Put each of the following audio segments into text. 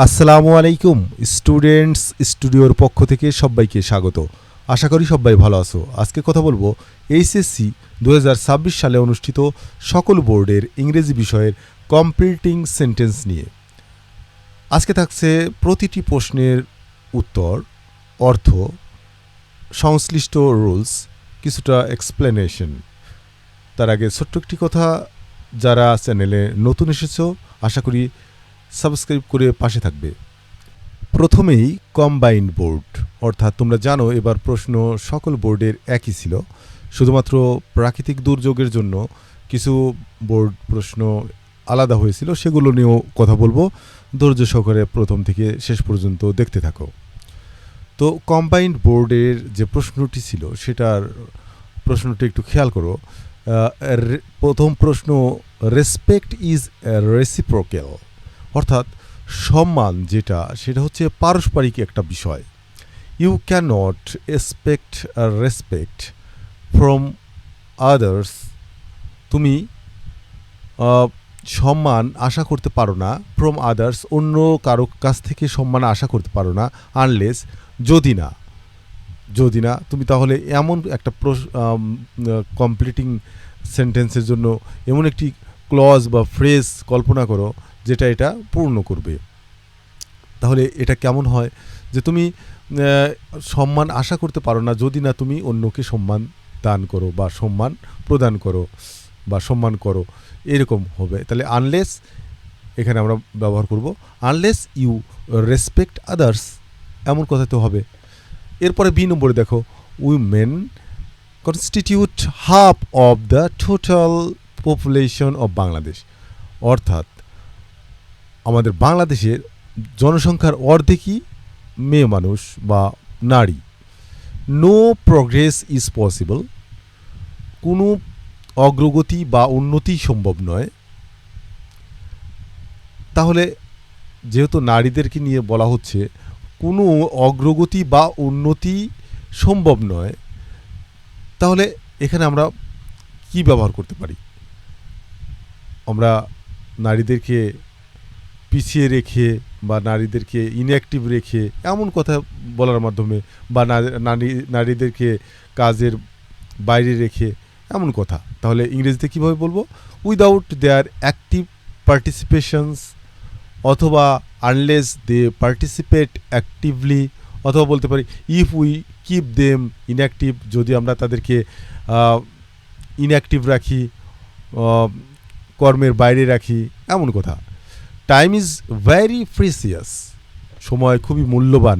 আসসালামু আলাইকুম স্টুডেন্টস স্টুডিওর পক্ষ থেকে সবাইকে স্বাগত। আশা করি সবাই ভালো আছো। আজকে কথা বলবো এইচএসসি 2026 সালে অনুষ্ঠিত সকল বোর্ডের ইংরেজি বিষয়ের কমপ্লিটিং সেন্টেন্স নিয়ে। আজকে থাকছে প্রতিটি প্রশ্নের উত্তর, অর্থ, সংশ্লিষ্ট রুলস, কিছুটা এক্সপ্লেনেশন। তার আগে ছোট্ট একটি কথা, যারা চ্যানেলে নতুন এসেছো আশা করি সাবস্ক্রাইব করে পাশে থাকবে। প্রথমেই কম্বাইন্ড বোর্ড, অর্থাৎ তোমরা জানো এবার প্রশ্ন সকল বোর্ডের একই ছিল, শুধুমাত্র প্রাকৃতিক দুর্যোগের জন্য কিছু বোর্ড প্রশ্ন আলাদা হয়েছিল, সেগুলো নিয়েও কথা বলবো। ধৈর্য সহকারে প্রথম থেকে শেষ পর্যন্ত দেখতে থাকো। তো কম্বাইন্ড বোর্ডের যে প্রশ্নটি ছিল সেটার প্রশ্নটি একটু খেয়াল করো। প্রথম প্রশ্ন, রেসপেক্ট ইজ রেসিপ্রোক্যাল, অর্থাৎ সম্মান যেটা সেটা হচ্ছে পারস্পরিক একটা বিষয়। You can not expect respect from others, তুমি সম্মান আশা করতে পারো না, ফ্রম আদার্স অন্য কারো কাছ থেকে সম্মান আশা করতে পারো না, আনলেস যদি না তুমি তাহলে এমন একটা কমপ্লিটিং সেন্টেন্সের জন্য এমন একটি ক্লজ বা ফ্রেজ কল্পনা করো যেটা এটা পূর্ণ করবে। তাহলে এটা কেমন হয় যে তুমি সম্মান আশা করতে পারো না যদি না তুমি অন্যকে সম্মান দান করো বা সম্মান প্রদান করো বা সম্মান করো, এরকম হবে। তাহলে আনলেস এখানে আমরা ব্যবহার করব, আনলেস ইউ রেসপেক্ট আদার্স, এমন কথা তো হবে। এরপরে বি নম্বরে দেখো, women constitute half of the total population of Bangladesh, অর্থাৎ আমাদের বাংলাদেশের জনসংখ্যার অর্ধেকই মেয়ে মানুষ বা নারী। নো প্রোগ্রেস ইজ পসিবল, কোনো অগ্রগতি বা উন্নতি সম্ভব নয়। তাহলে যেহেতু নারীদেরকে নিয়ে বলা হচ্ছে কোনো অগ্রগতি বা উন্নতি সম্ভব নয়, তাহলে এখানে আমরা কি ব্যবহার করতে পারি? আমরা নারীদেরকে পিছিয়ে রেখে বা নারীদেরকে ইনঅ্যাক্টিভ রেখে এমন কথা বলার মাধ্যমে, বা নারীদেরকে কাজের বাইরে রেখে এমন কথা, তাহলে ইংরেজিতে কীভাবে বলবো? উইদাউট দেয়ার অ্যাক্টিভ পার্টিসিপেশনস, অথবা আনলেস দে পার্টিসিপেট অ্যাক্টিভলি, অথবা বলতে পারি if we keep them inactive, যদি আমরা তাদেরকে ইনঅ্যাক্টিভ রাখি, কর্মের বাইরে রাখি, এমন কথা। টাইম ইজ ভেরি প্রিসিয়াস, সময় খুবই মূল্যবান।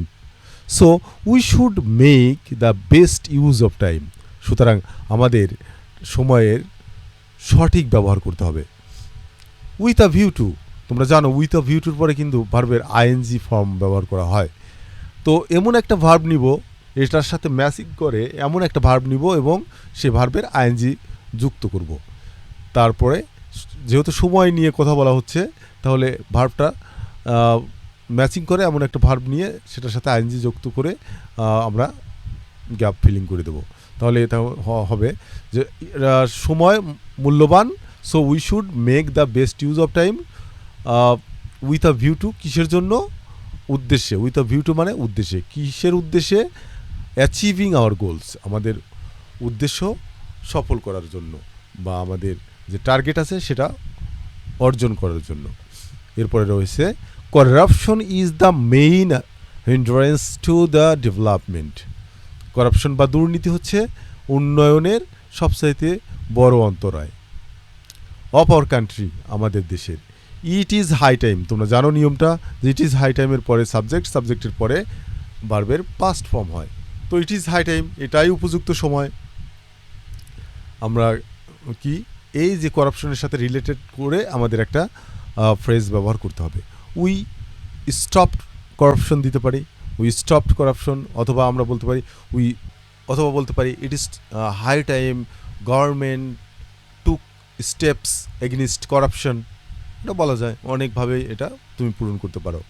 So we should make the best use of time, সুতরাং আমাদের সময়ের সঠিক ব্যবহার করতে হবে। উইথ আ ভিউ টু, তোমরা জানো উইথ আ ভিউ টুর পরে কিন্তু ভার্বের আইএনজি ফর্ম ব্যবহার করা হয়। তো এমন একটা ভার্ব নিব, এটার সাথে ম্যাচিং করে এমন একটা ভার্ব নিব এবং সে ভার্বের আইএনজি যুক্ত করব। তারপরে যেহেতু সময় নিয়ে কথা বলা হচ্ছে, তাহলে ভার্বটা ম্যাচিং করে এমন একটা ভার্ব নিয়ে সেটার সাথে আইএনজি যুক্ত করে আমরা গ্যাপ ফিলিং করে দেবো। তাহলে এটা হবে যে সময় মূল্যবান, so we should make the best use of time with a view two, কিসের জন্য? উদ্দেশ্যে। উইথ আ ভিউ টু মানে উদ্দেশ্যে, কিসের উদ্দেশ্যে? অ্যাচিভিং আওয়ার গোলস, আমাদের উদ্দেশ্য সফল করার জন্য বা আমাদের যে টার্গেট আছে সেটা অর্জন করার জন্য। এরপরে রয়েছে corruption is the main hindrance to the development, corruption বা দুর্নীতি হচ্ছে উন্নয়নের সবচাইতে বড় অন্তরায় অফ আওয়ার কান্ট্রি, আমাদের দেশের। ইট ইজ হাই টাইম, তোমরা জানো নিয়মটা যে ইট ইজ হাই টাইমের পরে সাবজেক্ট, সাবজেক্টের পরে ভার্বের পাস্ট ফর্ম হয়। তো ইট ইজ হাই টাইম, এটাই উপযুক্ত সময়। আমরা কি এই যে করাপশনের সাথে রিলেটেড করে আমাদের একটা ফ্রেজ ব্যবহার করতে হবে। উই স্টপড করাপশন দিতে পারি, উই স্টপড করাপশন, অথবা আমরা বলতে পারি it is high time government took steps against corruption, এটা বলা যায়। অনেকভাবে এটা তুমি পূরণ করতে পারো।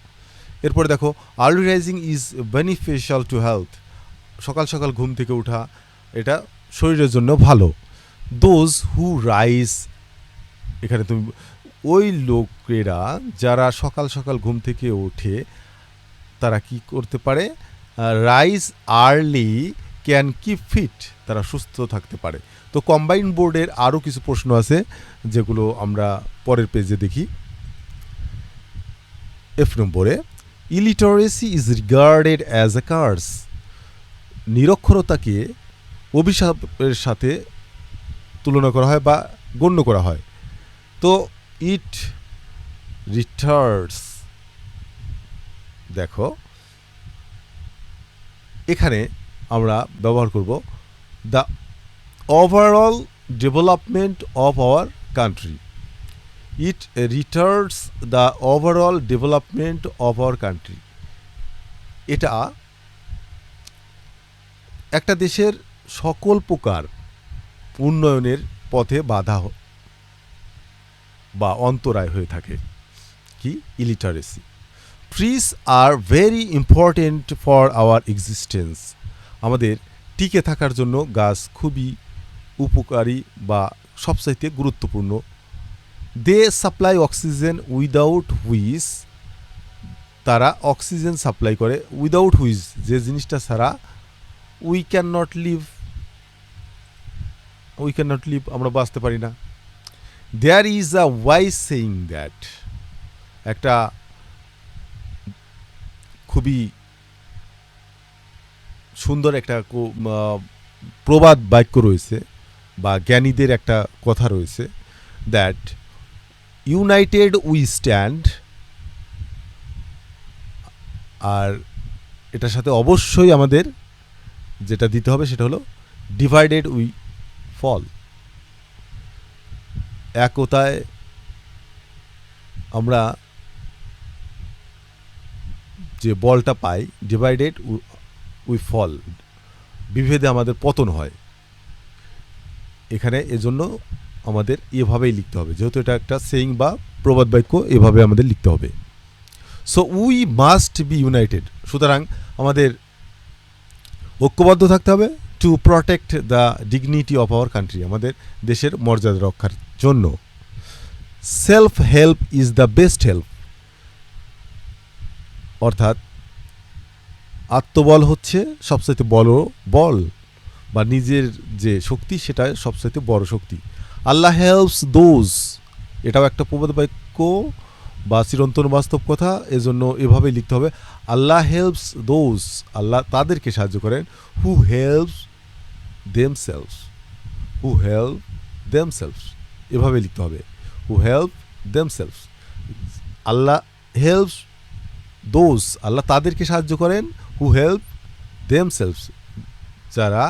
এরপরে দেখো, early rising is beneficial to health, সকাল সকাল ঘুম থেকে ওঠা এটা শরীরের জন্য ভালো। দোজ হু রাইজ, এখানে তুমি ওই লোকেরা যারা সকাল সকাল ঘুম থেকে ওঠে তারা কি করতে পারে, rise early can keep fit, তারা সুস্থ থাকতে পারে। তো কম্বাইন্ড বোর্ডের আরও কিছু প্রশ্ন আছে যেগুলো আমরা পরের পেজে দেখি। এফ নম্বরে, illiteracy is regarded as a curse, নিরক্ষরতাকে অভিশাপের সাথে তুলনা করা হয় বা গণ্য করা হয়। তো ইট রিটার্স, দেখো এখানে আমরা ব্যবহার করব the overall development of our country. It Reiter's the overall development of our country. এটা একটা দেশের সকল প্রকার উন্নয়নের পথে বাধা বা অন্তরায় হয়ে থাকে। কি? Illiteracy. Trees are very important for our existence, আমাদের টিকে থাকার জন্য গাছ খুবই উপকারী বা সবচাইতে গুরুত্বপূর্ণ। দে সাপ্লাই অক্সিজেন উইদাউট হুইচ, তারা অক্সিজেন সাপ্লাই করে, উইদাউট হুইচ যে জিনিসটা ছাড়া উই ক্যান নট লিভ, আমরা বাঁচতে পারি না। There is a wise saying that, একটা খুবই সুন্দর একটা প্রবাদ বাক্য রয়েছে বা জ্ঞানীদের একটা কথা রয়েছে, দ্যাট ইউনাইটেড উই স্ট্যান্ড, আর এটার সাথে অবশ্যই আমাদের যেটা দিতে হবে সেটা হলো ডিভাইডেড উই ফল। একতায় আমরা যে বলটা পাই, ডিভাইডেড উই ফল, বিভেদে আমাদের পতন হয়। এখানে এজন্য আমাদের এভাবেই লিখতে হবে, যেহেতু এটা একটা সেইং বা প্রবাদ বাক্য, এভাবে আমাদের লিখতে হবে। So we must be United, সুতরাং আমাদের ঐক্যবদ্ধ থাকতে হবে two protect the dignity of our country, আমাদের দেশের মর্যাদা রক্ষার জন্য। Self help is the best help, অর্থাৎ আত্মবল হচ্ছে সবচাইতে বড় বল, বা নিজের যে শক্তি সেটা সবচাইতে বড় শক্তি। আল্লাহ হেল্পস দোজ, এটাও একটা প্রবাদ বাক্য বা চিরন্তন বাস্তব কথা, এজন্য এভাবেই লিখতে হবে, আল্লাহ হেল্পস দোজ, আল্লাহ তাদেরকে সাহায্য করেন, who helps themselves, who help themselves, এভাবে লিখতে হবে, who help themselves. Allah helps those, আল্লাহ তাদেরকে সাহায্য করেন, হু হেল্প দেমসেলভস, যারা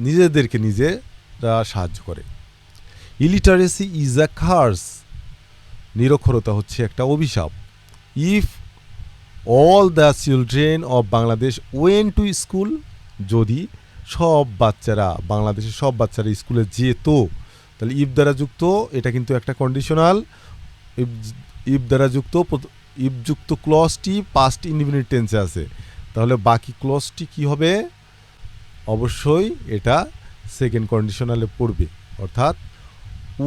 নিজেদেরকে নিজেরা সাহায্য করে। ইলিটারেসি ইজ আ কার্স, নিরক্ষরতা হচ্ছে একটা অভিশাপ। If all the children of Bangladesh went to school, যদি সব বাচ্চারা, বাংলাদেশের সব বাচ্চারা স্কুলে যেত, তাহলে ইফ দ্বারা যুক্ত, এটা কিন্তু একটা কন্ডিশনাল, ইফ দ্বারা যুক্ত, ইফ যুক্ত ক্লজটি পাস্ট ইনডিফিনিট টেন্সে আছে, তাহলে বাকি ক্লজটি কি হবে? অবশ্যই এটা সেকেন্ড কন্ডিশনালে পড়বে, অর্থাৎ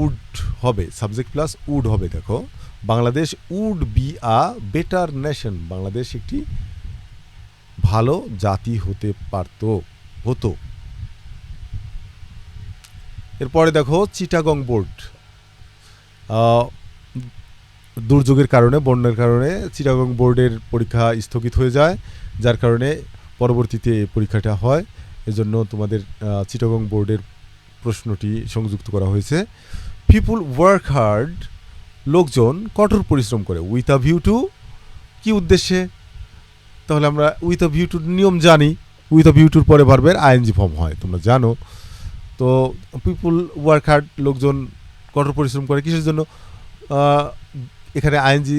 উড হবে, সাবজেক্ট প্লাস উড হবে। দেখো, Bangladesh would be a better nation, Bangladesh একটি ভালো জাতি হতে হতো। এরপরে দেখো চিটাগং বোর্ড, দুর্যোগের কারণে, বন্যার কারণে চিটাগং বোর্ডের পরীক্ষা স্থগিত হয়ে যায়, যার কারণে পরবর্তীতে পরীক্ষাটা হয়। এজন্য তোমাদের চিটাগং বোর্ডের প্রশ্নটি সংযুক্ত করা হয়েছে। পিপুল ওয়ার্ক হার্ড, লোকজন কঠোর পরিশ্রম করে, উইথ আ ভিউ টু, কি উদ্দেশ্যে? তাহলে আমরা উইথ আ ভিউ টুর নিয়ম জানি, উইথ আ ভিউ টুর পরে ভার্বের আইএনজি ফর্ম হয়, তোমরা জানো। তো পিপুল ওয়ার্ক হার্ড, লোকজন কঠোর পরিশ্রম করে, কিসের জন্য? এখানে আইএনজি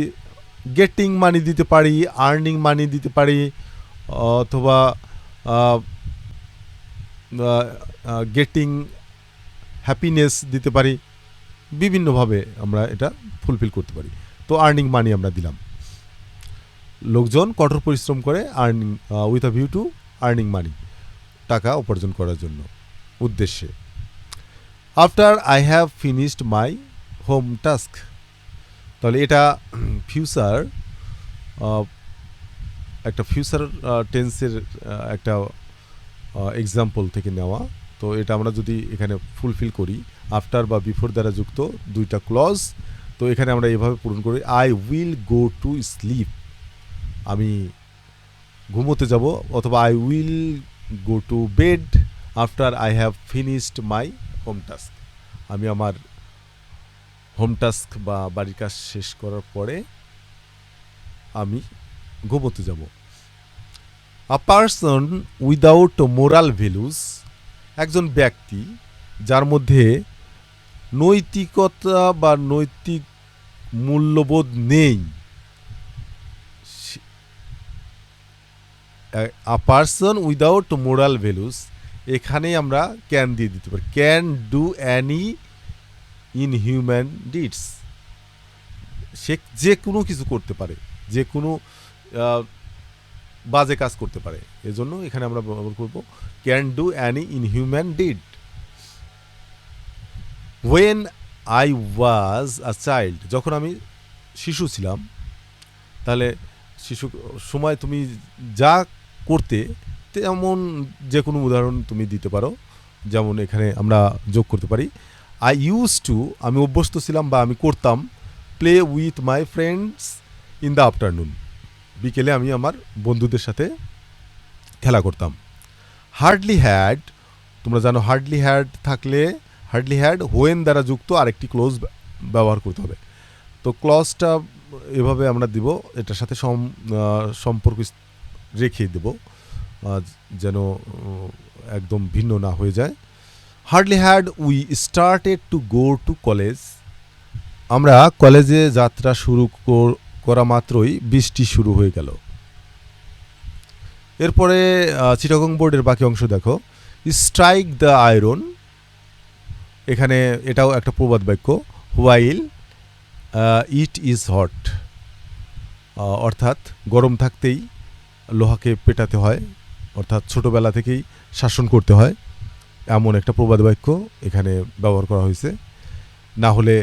গেটিং মানি দিতে পারি, আর্নিং মানি দিতে পারি, অথবা গেটিং হ্যাপিনেস দিতে পারি, বিভিন্নভাবে আমরা এটা ফুলফিল করতে পারি। তো আর্নিং মানি আমরা দিলাম, লোকজন কঠোর পরিশ্রম করে, earning with a view two earning money, টাকা উপার্জন করার জন্য, উদ্দেশ্যে। After I have finished my home task, তাহলে এটা ফিউচার, একটা ফিউচার টেন্সের একটা এক্সাম্পল থেকে নেওয়া। তো এটা আমরা যদি এখানে ফুলফিল করি আফটার বা বিফোর দ্বারা যুক্ত দুইটা ক্লজ, তো এখানে আমরা এভাবে পূরণ করি, I will go to sleep, আমি ঘুমোতে যাব, অথবা I will go to bed after I have finished my home task, আমি আমার হোম টাস্ক বা বাড়ির কাজ শেষ করার পরে আমি ঘুমোতে যাব। A person without moral values, একজন ব্যক্তি যার মধ্যে নৈতিকতা বা নৈতিক মূল্যবোধ নেই। A person without moral values, এখানে আমরা ক্যান দিয়ে দিতে পারি, can do any inhuman deeds, সে যে কোনো কিছু করতে পারে, যে কোনো বাজে কাজ করতে পারে, এজন্য এখানে আমরা ব্যবহার করব can do any inhuman deed. When I was a child, যখন আমি শিশু ছিলাম, তাহলে শিশু সময় তুমি যা করতে, তেমন যে কোনো উদাহরণ তুমি দিতে পারো, যেমন এখানে আমরা যোগ করতে পারি আই ইউজ টু, আমি অভ্যস্ত ছিলাম বা আমি করতাম, play with my friends in the afternoon, বিকেলে আমি আমার বন্ধুদের সাথে খেলা করতাম। হার্ডলি হ্যাড, তোমরা জানো হার্ডলি হ্যাড থাকলে, হার্ডলি হ্যাড হোয়েন দ্বারা যুক্ত আরেকটি ক্লোজ ব্যবহার করতে হবে। তো ক্লজটা এভাবে আমরা দিব, এটার সাথে সম্পর্ক রেখে দেব, যেন একদম ভিন্ন না হয়ে যায়। Hardly had we started to go to college, আমরা কলেজে যাত্রা শুরু করা মাত্রই বৃষ্টি শুরু হয়ে গেল। এরপরে চিটাগং বোর্ডের বাকি অংশ দেখো, স্ট্রাইক দ্য আয়রন, এখানে এটাও একটা প্রবাদ বাক্য, হোয়াইল ইট ইজ হট, অর্থাৎ গরম থাকতেই লোহাকে পেটাতে হয়, অর্থাৎ ছোটোবেলা থেকেই শাসন করতে হয়, এমন একটা প্রবাদ বাক্য এখানে ব্যবহার করা হয়েছে, না হলে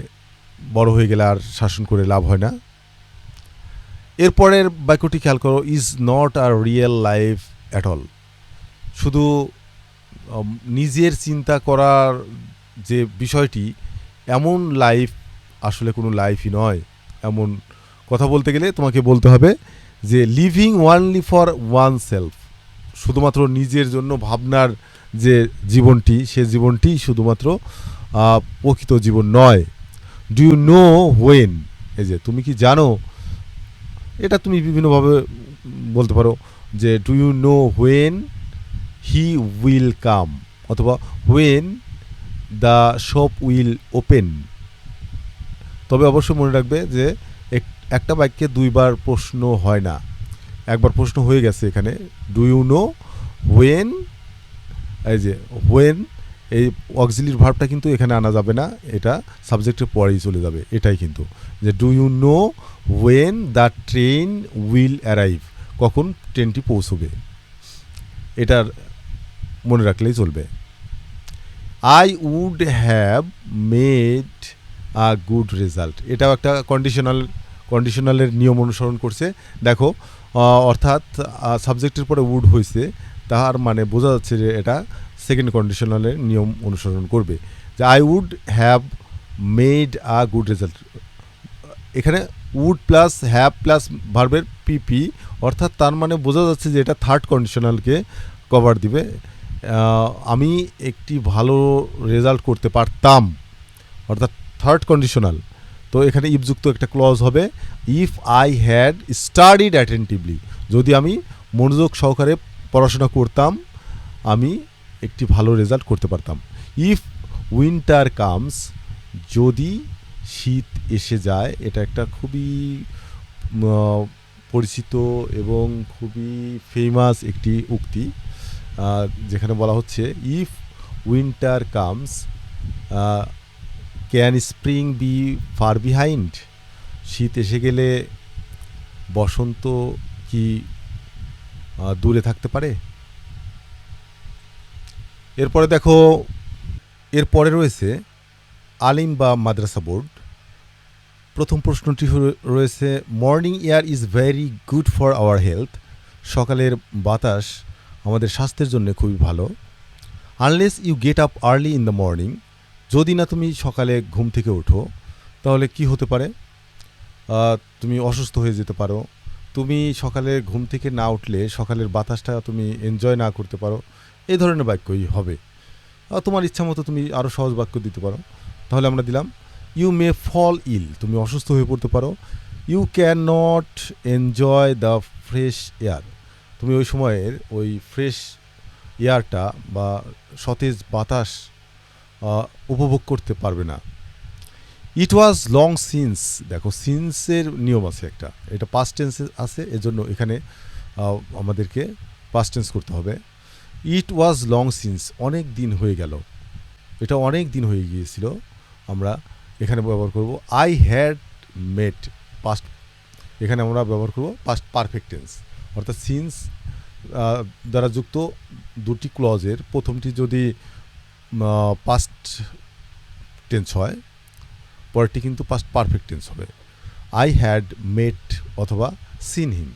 বড় হয়ে গেলে আর শাসন করে লাভ হয় না। এরপরের বাক্যটি খেয়াল করো, is not a real life at all, শুধু নিজের চিন্তা করার যে বিষয়টি, এমন লাইফ আসলে কোনো লাইফই নয়। এমন কথা বলতে গেলে তোমাকে বলতে হবে যে living only for one self, শুধুমাত্র নিজের জন্য ভাবনার যে জীবনটি, সে জীবনটি শুধুমাত্র প্রকৃত জীবন নয়। ডু ইউ নো হোয়েন, এই যে তুমি কি জানো, এটা তুমি বিভিন্নভাবে বলতে পারো যে do you know when he will come, অথবা when the shop will open. তবে অবশ্যই মনে রাখবে যে একটা বাক্যে দুইবার প্রশ্ন হয় না, একবার প্রশ্ন হয়ে গেছে এখানে, ডু ইউ নো হোয়েন, এই যে হোয়েন, এই অক্সিলিয়ারি ভার্বটা কিন্তু এখানে আনা যাবে না, এটা সাবজেক্টের পরেই চলে যাবে, এটাই কিন্তু যে do you know when the train will arrive, কখন ট্রেনটি পৌঁছবে, এটার মনে রাখলেই চলবে। I would have made a good result, এটাও একটা কন্ডিশনালের নিয়ম অনুসরণ করছে। দেখো, অর্থাৎ সাবজেক্টের পরে উড হয়েছে, তার মানে বোঝা যাচ্ছে যে এটা সেকেন্ড কন্ডিশনালের নিয়ম অনুসরণ করবে, যে I would have made a good result. এখানে উড প্লাস হ্যাভ প্লাস ভার্বের পিপি, অর্থাৎ তার মানে বোঝা যাচ্ছে যে এটা থার্ড কন্ডিশনালকে কভার দিবে। আমি একটি ভালো রেজাল্ট করতে পারতাম, অর্থাৎ থার্ড কন্ডিশনাল। তো এখানে ইফযুক্ত একটা ক্লজ হবে, if I had studied attentively, যদি আমি মনোযোগ সহকারে পড়াশোনা করতাম, আমি একটি ভালো রেজাল্ট করতে পারতাম। ইফ উইন্টার কামস, যদি শীত এসে যায়, এটা একটা খুবই পরিচিত এবং খুবই ফেমাস একটি উক্তি, যেখানে বলা হচ্ছে if winter comes can spring be far behind, শীত এসে গেলে বসন্ত কি দূরে থাকতে পারে। এরপরে দেখো, এরপরে রয়েছে আলিম বা মাদ্রাসা বোর্ড। প্রথম প্রশ্নটি রয়েছে, morning air is very good for our health. সকালের বাতাস আমাদের স্বাস্থ্যের জন্য খুবই ভালো। Unless you get up early in the morning, যদি না তুমি সকালে ঘুম থেকে ওঠো তাহলে কি হতে পারে? তুমি অসুস্থ হয়ে যেতে পারো। তুমি সকালে ঘুম থেকে না উঠলে সকালের বাতাসটা তুমি এনজয় না করতে পারো, এই ধরনের বাক্যই হবে। তোমার ইচ্ছা মতো তুমি আরও সহজ বাক্য দিতে পারো। তাহলে আমরা দিলাম ইউ মে ফল ইল, তুমি অসুস্থ হয়ে পড়তে পারো। You can not enjoy the fresh air, তুমি ওই সময়ের ওই ফ্রেশ এয়ারটা বা সতেজ বাতাস উপভোগ করতে পারবে না। ইট ওয়াজ লং সিন্স, দেখো সিন্সের নিয়ম আছে একটা, এটা পাস্ট টেন্সে আছে, এজন্য এখানে আমাদেরকে পাস্ট টেন্স করতে হবে। ইট ওয়াজ লং সিন্স, অনেক দিন হয়ে গেল, এটা অনেক দিন হয়ে গিয়েছিল। আমরা এখানে ব্যবহার করব আই হ্যাড মেট, পাস্ট, এখানে আমরা ব্যবহার করব পাস্ট পারফেক্ট টেন্স, অর্থাৎ সিন্স দ্বারা যুক্ত দুটি ক্লজের প্রথমটি যদি পাস্ট টেন্স হয়, পরেরটি কিন্তু পাস্ট পারফেক্ট টেন্স হবে। আই হ্যাড মেট অথবা seen him,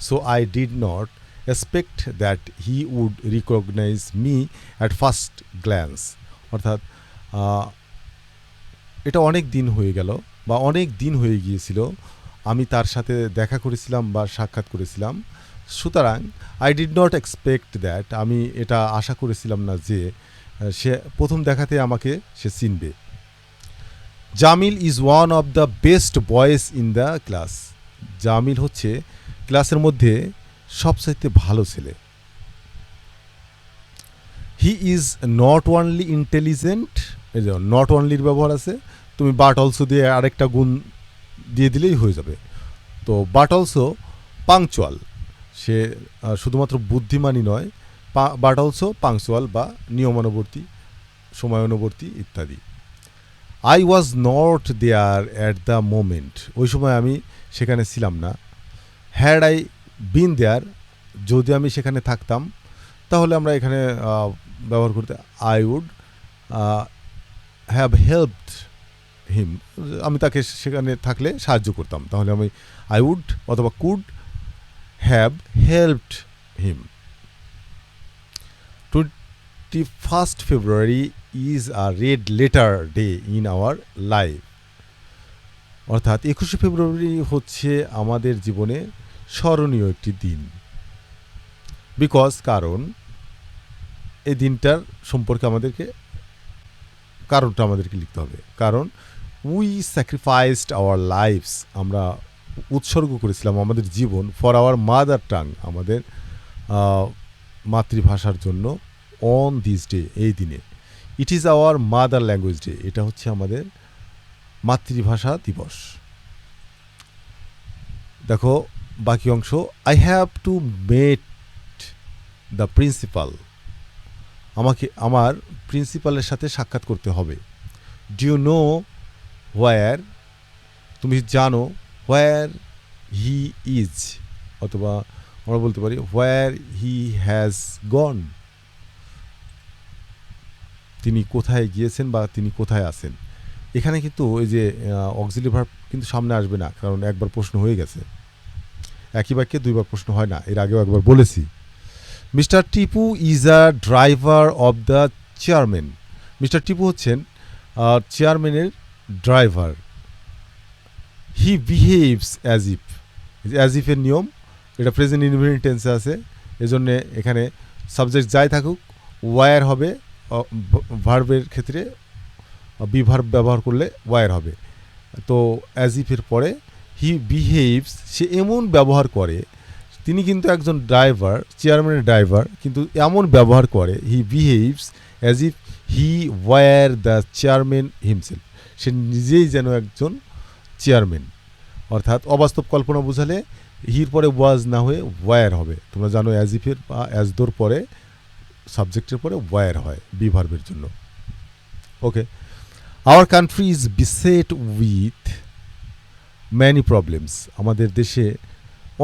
so I did not expect that he would recognise me at first glance, অর্থাৎ এটা অনেক দিন হয়ে গেল বা অনেক দিন হয়ে গিয়েছিল আমি তার সাথে দেখা করেছিলাম বা সাক্ষাৎ করেছিলাম, সুতরাং I did not expect that, আমি এটা আশা করেছিলাম না যে সে প্রথম দেখাতে আমাকে সে চিনবে। Jamil is one of the best boys in the class, Jamil হচ্ছে ক্লাসের মধ্যে সবচাইতে ভালো ছেলে। হি ইজ নট অনলি ইন্টেলিজেন্ট, এই যে নট অনলির ব্যবহার আছে, তুমি বাট অলসো দিয়ে আরেকটা গুণ দিয়ে দিলেই হয়ে যাবে। তো বাট অলসো পাংচুয়াল, সে শুধুমাত্র বুদ্ধিমানই নয়, বাট অলসো পাংচুয়াল বা নিয়মানুবর্তী, সময়ানুবর্তী ইত্যাদি। I was not there at the moment, ওই সময় আমি সেখানে ছিলাম না। হ্যাড আই বিন দেয়ার, যদি আমি সেখানে থাকতাম তাহলে আমরা এখানে ব্যবহার করতে I would have helped him, আমি তাকে সেখানে থাকলে সাহায্য করতাম, তাহলে আমি আই উড অথবা could have helped him. 21st February is a red letter day in our life, অর্থাৎ 21শে ফেব্রুয়ারি হচ্ছে আমাদের জীবনে স্মরণীয় একটি দিন। বিকজ, কারণ এই দিনটার সম্পর্কে আমাদেরকে কারণটা আমাদেরকে লিখতে হবে। কারণ উই স্যাক্রিফাইসড আওয়ার লাইফস, আমরা উৎসর্গ করেছিলাম আমাদের জীবন ফর আওয়ার মাদার টাং, আমাদের মাতৃভাষার জন্য, অন দিস ডে, এই দিনে। It is our mother language day, এটা হচ্ছে আমাদের মাতৃভাষা দিবস। দেখো বাকি অংশ, I have to mate the principal, আমাকে আমার প্রিন্সিপালের সাথে সাক্ষাৎ করতে হবে। ডু ইউ নো হোয়ার, তুমি জানো হোয়ার হি ইজ, অথবা আমরা বলতে পারি হোয়ার হি হ্যাজ গন, তিনি কোথায় গিয়েছেন বা তিনি কোথায় আছেন। এখানে কিন্তু ওই যে অক্সিলারি ভার্ব কিন্তু সামনে আসবে না, কারণ একবার প্রশ্ন হয়ে গেছে, একই বাক্যে দুইবার প্রশ্ন হয় না, এর আগেও একবার বলেছি। Mister Tipu is a driver of the chairman, mister Tipu হচ্ছেন চেয়ারম্যানের ড্রাইভার। He behaves as if, as ইফের নিয়ম, এটা প্রেজেন্ট ইনডিফিনিট টেন্সে আছে, এজন্য এখানে সাবজেক্ট যাই থাকুক ওয়ার হবে, ভার্বের ক্ষেত্রে বি ভার্ব ব্যবহার করলে ওয়ার হবে। তো অ্যাজ ইফের পরে হি বিহেভস, সে এমন ব্যবহার করে, তিনি কিন্তু একজন ড্রাইভার, চেয়ারম্যানের ড্রাইভার, কিন্তু এমন ব্যবহার করে, he behaves as if he were the chairman himself, সে নিজেই যেন একজন চেয়ারম্যান। অর্থাৎ অবাস্তব কল্পনা বোঝালে হির পরে ওয়াজ না হয়ে ওয়ার হবে। তোমরা জানো অ্যাজ ইফের বা অ্যাজ দোর পরে সাবজেক্টের পরে ওয়ার হয় বি ভার্বের জন্য। Okay, our country is beset with many problems, আমাদের দেশে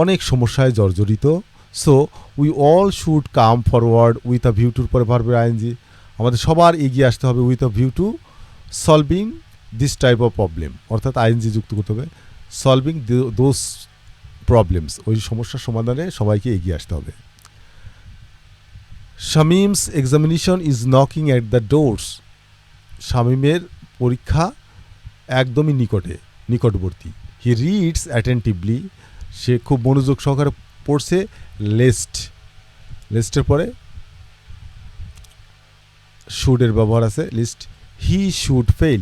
অনেক সমস্যায় জর্জরিত। So we all should come forward with a view টুর পরে ভার্বের আইএনজি, আমাদের সবার এগিয়ে আসতে হবে with a view to solving this type of problem, অর্থাৎ আইএনজি যুক্ত করতে হবে। সলভিং দোজ প্রবলেমস, ওই সমস্যার সমাধানে সবাইকে এগিয়ে আসতে হবে। Shamim's examination is knocking at the doors, শামিমের পরীক্ষা একদমই নিকটবর্তী। হি রিডস অ্যাটেন্টিভলি, সে খুব মনোযোগ সহকারে পড়ছে। লেস্টের পরে শুডের ব্যবহার আছে, লিস্ট। হি শুড ফেল,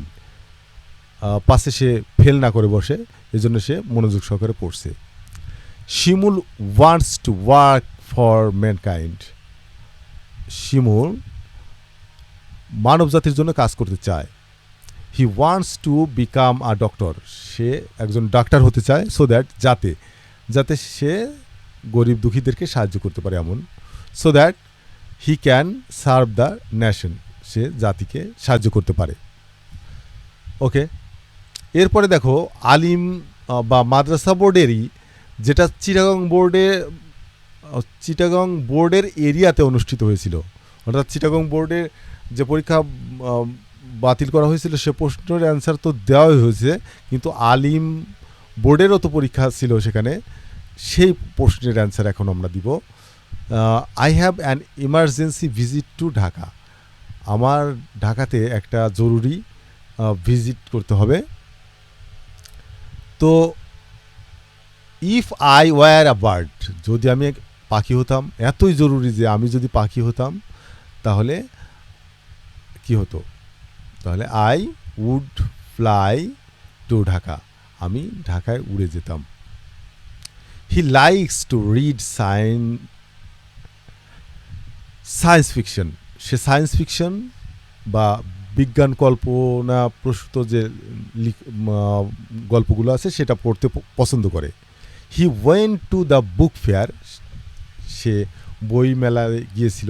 পাশে সে ফেল না করে বসে, এজন্য সে মনোযোগ সহকারে পড়ছে। Shimul wants to work for mankind, Shimul মানব জাতির জন্য কাজ করতে চায়। He wants to become a doctor, সে একজন ডাক্তার হতে চায়। সো দ্যাট, যাতে সে গরিব দুঃখীদেরকে সাহায্য করতে পারে এমন। So that he can serve the nation, সে জাতিকে সাহায্য করতে পারে। ওকে, এরপরে দেখো আলিম বা মাদ্রাসা বোর্ডেরই, যেটা চিটাগং বোর্ডের এরিয়াতে অনুষ্ঠিত হয়েছিল, অর্থাৎ চিটাগং বোর্ডের যে পরীক্ষা বাতিল করা হয়েছিল সে প্রশ্নের অ্যান্সার তো দেওয়াই হয়েছে, কিন্তু আলিম বোর্ডেরও তো পরীক্ষা ছিল সেখানে, সেই প্রশ্নের অ্যান্সার এখন আমরা দিব। I have an emergency visit to Dhaka, আমার ঢাকাতে একটা জরুরি ভিজিট করতে হবে। তো if I were a bird, যদি আমি পাখি হতাম, এতই জরুরি যে আমি যদি পাখি হতাম তাহলে কি হতো, তাহলে I would fly to Dhaka, আমি ঢাকায় উড়ে যেতাম। He likes to read science fiction, সে সায়েন্স ফিকশন বা বিজ্ঞান কল্পনা প্রসূত যে গল্পগুলো আছে সেটা পড়তে পছন্দ করে। He went to the book fair, সে বই মেলায় গিয়েছিল।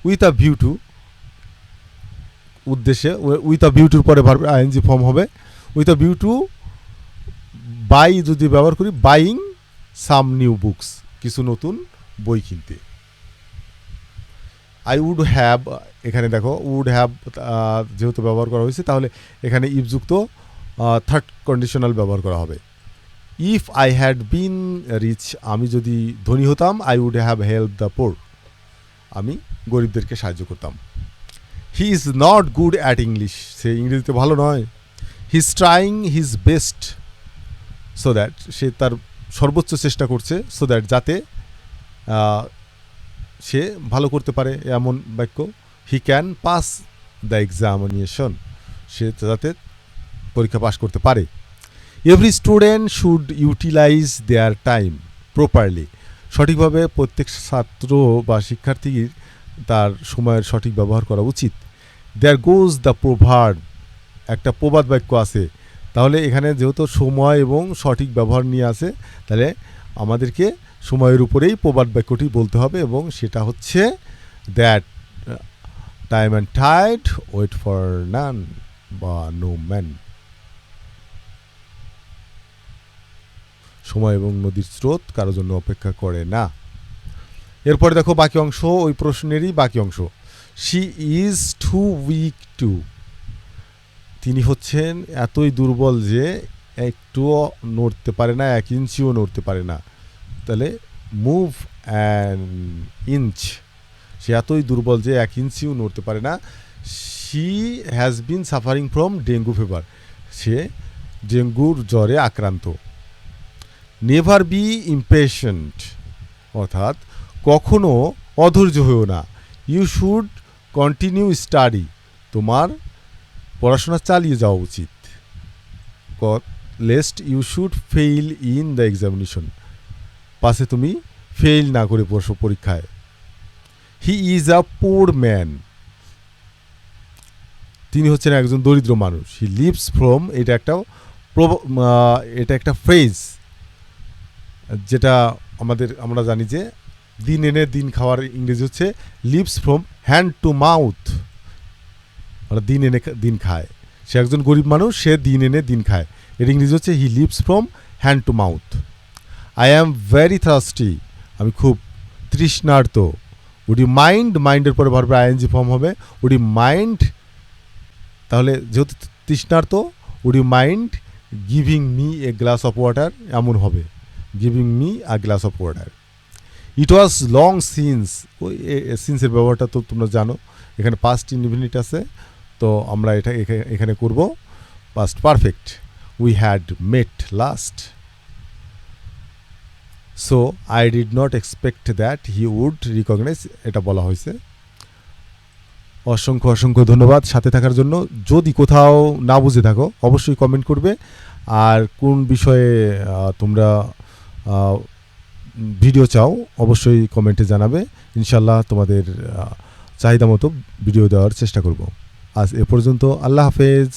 উইথ আ ভিউ টু, উদ্দেশ্যে, উইথ আ ভিউ টুর পরে ভার্ব আইএনজি ফর্ম হবে। With a view to buy যদি ব্যবহার করি, বাইং সাম নিউ বুকস, কিছু নতুন বই কিনতে। আই উড হ্যাভ, এখানে দেখো উড হ্যাভ যেহেতু ব্যবহার করা হয়েছে, তাহলে এখানে ইফযুক্ত থার্ড কন্ডিশনাল ব্যবহার করা হবে। If I had been rich, আমি যদি ধনী হতাম, I would have help the poor, আমি গরিবদেরকে সাহায্য করতাম। He is not good at English, সে ইংরেজিতে ভালো নয়। He is trying his best, so that, সে তার সর্বোচ্চ চেষ্টা করছে, সো দ্যাট, যাতে সে ভালো করতে পারে, এমন বাক্য। He can pass the examination, সে যাতে পরীক্ষা পাস করতে পারে। Every student should utilise their time properly, সঠিকভাবে প্রত্যেক ছাত্র বা শিক্ষার্থীর তার সময়ের সঠিক ব্যবহার করা উচিত। দেয়ার গোজ দ্য প্রভার্ব, একটা প্রবাদ বাক্য আছে, তাহলে এখানে যেহেতু সময় এবং সঠিক ব্যবহার নিয়ে আছে, তাহলে আমাদেরকে সময়ের উপরেই প্রবাদ বাক্যটি বলতে হবে, এবং সেটা হচ্ছে that time and tide wait for none বা নো ম্যান, সময় এবং নদীর স্রোত কারোর জন্য অপেক্ষা করে না। এরপরে দেখো বাকি অংশ, ওই প্রশ্নেরই বাকি অংশ। She is too weak to, তিনি হচ্ছেন এতই দুর্বল যে একটুও নড়তে পারে না, 1 ইঞ্চিও নড়তে পারে না। তাহলে মুভ অ্যান ইঞ্চ, সে এতই দুর্বল যে 1 ইঞ্চিও নড়তে পারে না। She has been suffering from dengue fever, সে ডেঙ্গুর জ্বরে আক্রান্ত। নেভার বি ইম্পেশেন্ট, অর্থাৎ কখনো অধৈর্য হয়েও না। ইউ শুড কন্টিনিউ স্টাডি, তোমার পড়াশোনা চালিয়ে যাওয়া উচিত। Lest you should fail in the examination, পাশে তুমি ফেইল না করে বসো পরীক্ষায়। He is a poor man, তিনি হচ্ছেন একজন দরিদ্র মানুষ। হি লিভস ফ্রম, এটা একটা ফ্রেজ, যেটা আমরা জানি যে দিন এনে দিন খাওয়ার ইংরেজি হচ্ছে leaves from hand to mouth, অর্থাৎ দিন এনে দিন খায়। সে একজন গরিব মানুষ, সে দিন এনে দিন খায়, এর ইংরেজি হচ্ছে he lives from hand to mouth. I am very thirsty, আমি খুব তৃষ্ণার্ত। উড ইউ মাইন্ড, মাইন্ডের পরে ভার্ব আইএনজি ফর্ম হবে। উড ইউ মাইন্ড, তাহলে যেহেতু তৃষ্ণার্ত, would you mind giving me a glass of water, এমন হবে, giving me a glass of water. It was long since, ওই সিন্সের ব্যবহারটা তো তোমরা জানো, এখানে পাস্ট ইনডিফিনিট আছে, তো আমরা এটা এখানে করব past perfect. We had met last, so I did not expect that he would recognise, এটা বলা হয়েছে। অসংখ্য অসংখ্য ধন্যবাদ সাথে থাকার জন্য। যদি কোথাও না বুঝে থাকো অবশ্যই কমেন্ট করবে, আর কোন বিষয়ে তোমরা ভিডিও চাও অবশ্যই কমেন্টে জানাবে। ইনশাল্লাহ তোমাদের চাহিদা মতো ভিডিও দেওয়ার চেষ্টা করব। আজ এ পর্যন্ত, আল্লাহ হাফেজ।